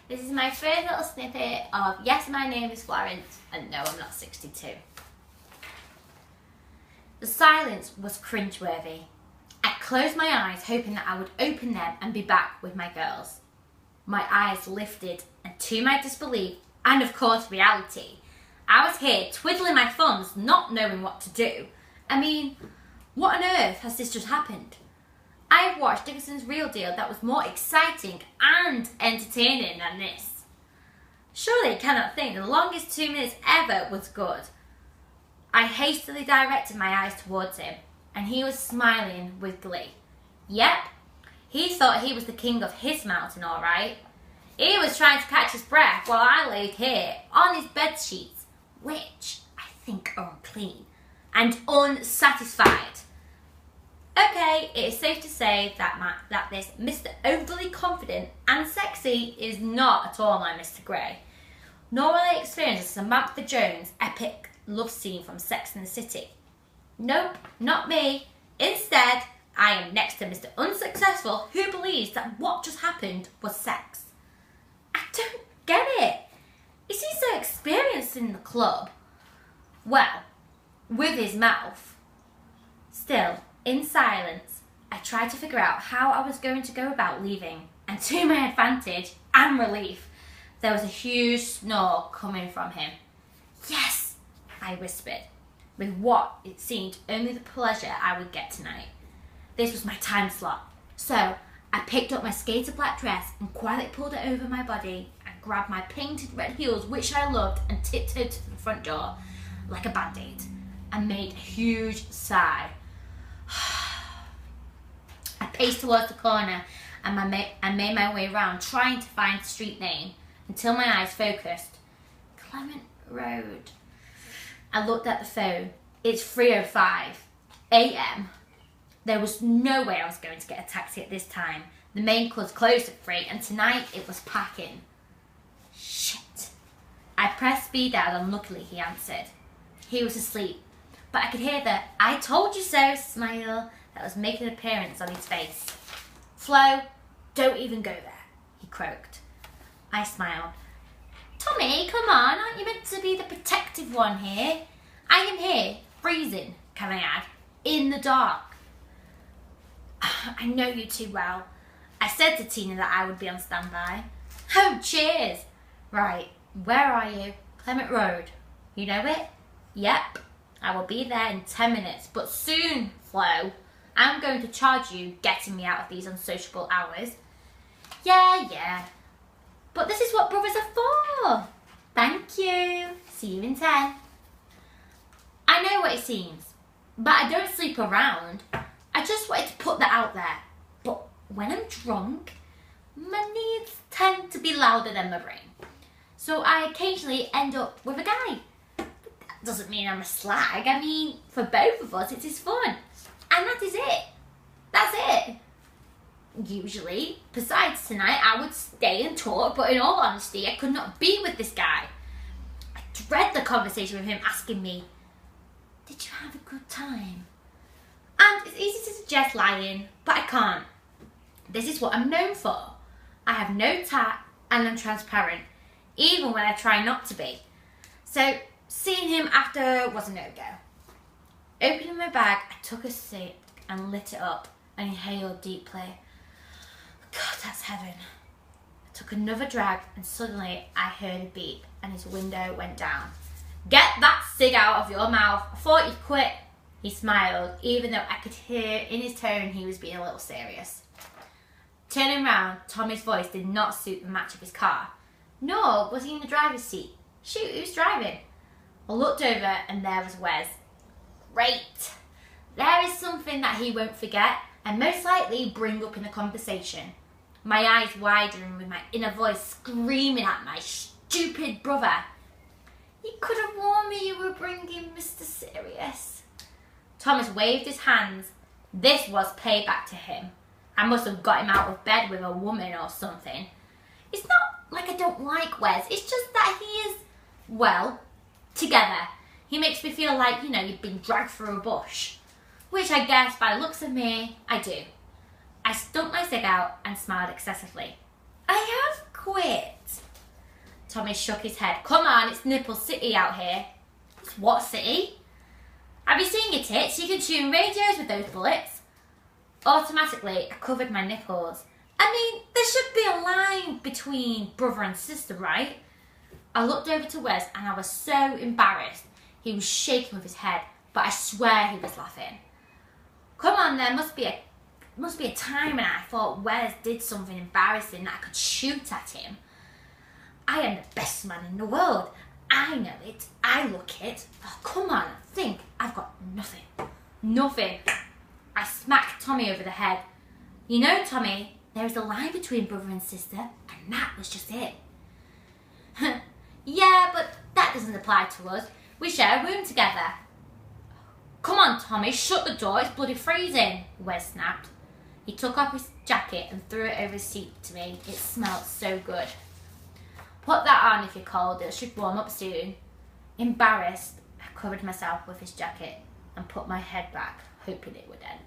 This is my first little snippet of yes, my name is Florence, and no, I'm not 62. The silence was cringeworthy. I closed my eyes, hoping that I would open them and be back with my girls. My eyes lifted, and to my disbelief, and of course reality, I was here twiddling my thumbs, not knowing what to do. I mean, what on earth has this just happened? I have watched Dickinson's Real Deal that was more exciting and entertaining than this. Surely I cannot think the longest 2 minutes ever was good. I hastily directed my eyes towards him, and he was smiling with glee. Yep, he thought he was the king of his mountain, all right. He was trying to catch his breath while I laid here on his bed sheets, which I think are unclean and unsatisfied. Okay, it is safe to say that this Mr. Overly Confident and Sexy is not at all my Mr. Grey, nor will I experience a Samantha Jones epic love scene from Sex and the City. Nope, not me. Instead, I am next to Mr. Unsuccessful, who believes that what just happened was sex. I don't get it. Is he so experienced in the club? Well, with his mouth. Still, in silence, I tried to figure out how I was going to go about leaving, and to my advantage and relief, there was a huge snore coming from him. Yes, I whispered, with what it seemed only the pleasure I would get tonight. This was my time slot, so I picked up my skater black dress and quietly pulled it over my body and grabbed my painted red heels, which I loved, and tiptoed to the front door like a band-aid and made a huge sigh. I paced towards the corner and I made my way around, trying to find the street name until my eyes focused. Clement Road. I looked at the phone. It's 3:05 a.m. There was no way I was going to get a taxi at this time. The main club's closed at 3 and tonight it was packing. Shit. I pressed speed dial and luckily he answered. He was asleep, but I could hear the "I told you so" smile that was making an appearance on his face. "Flo, don't even go there," he croaked. I smiled. "Tommy, come on, aren't you meant to be the protective one here? I am here, freezing, can I add, in the dark." "I know you too well. I said to Tina that I would be on standby." "Oh, cheers. Right, where are you?" "Clement Road. You know it?" "Yep. I will be there in 10 minutes, but soon, Flo. I'm going to charge you getting me out of these unsociable hours." Yeah. But this is what brothers are for." "Thank you. See you in 10. I know what it seems, but I don't sleep around. I just wanted to put that out there. But when I'm drunk, my needs tend to be louder than my brain. So I occasionally end up with a guy. Doesn't mean I'm a slag. I mean, for both of us, it is fun. And that is it. That's it. Usually, besides tonight, I would stay and talk, but in all honesty, I could not be with this guy. I dread the conversation with him asking me, "Did you have a good time?" And it's easy to suggest lying, but I can't. This is what I'm known for. I have no tact and I'm transparent, even when I try not to be. So, seeing him after was a no-go. Opening my bag, I took a sip and lit it up and inhaled deeply. God, that's heaven. I took another drag and suddenly I heard a beep and his window went down. "Get that cig out of your mouth. I thought you'd quit." He smiled, even though I could hear in his tone he was being a little serious. Turning round, Tommy's voice did not suit the match of his car. Nor was he in the driver's seat. Shoot, who's driving? I looked over and there was Wes. Great. There is something that he won't forget and most likely bring up in the conversation. My eyes widened with my inner voice screaming at my stupid brother. "You could have warned me you were bringing Mr. Serious." Thomas waved his hands. This was payback to him. I must have got him out of bed with a woman or something. It's not like I don't like Wes. It's just that he is, well, together. He makes me feel like, you've been dragged through a bush. Which I guess, by the looks of me, I do. I stumped my cig out and smiled excessively. "I have quit? Tommy shook his head. Come on, it's Nipple City out here. It's what city? Have you seen your tits? You can tune radios with those bullets. Automatically, I covered my nipples. I mean, there should be a line between brother and sister, right? I looked over to Wes and I was so embarrassed. He was shaking with his head, but I swear he was laughing. Come on, there must be a time when I thought Wes did something embarrassing that I could shoot at him. I am the best man in the world. I know it. I look it. Oh, come on, think. I've got nothing. Nothing. I smacked Tommy over the head. You know, Tommy, there is a line between brother and sister, and that was just it. Yeah, but that doesn't apply to us. We share a room together. Come on, Tommy, shut the door. It's bloody freezing, Wes snapped. He took off his jacket and threw it over his seat to me. It smelled so good. Put that on if you're cold. It should warm up soon. Embarrassed, I covered myself with his jacket and put my head back, hoping it would end.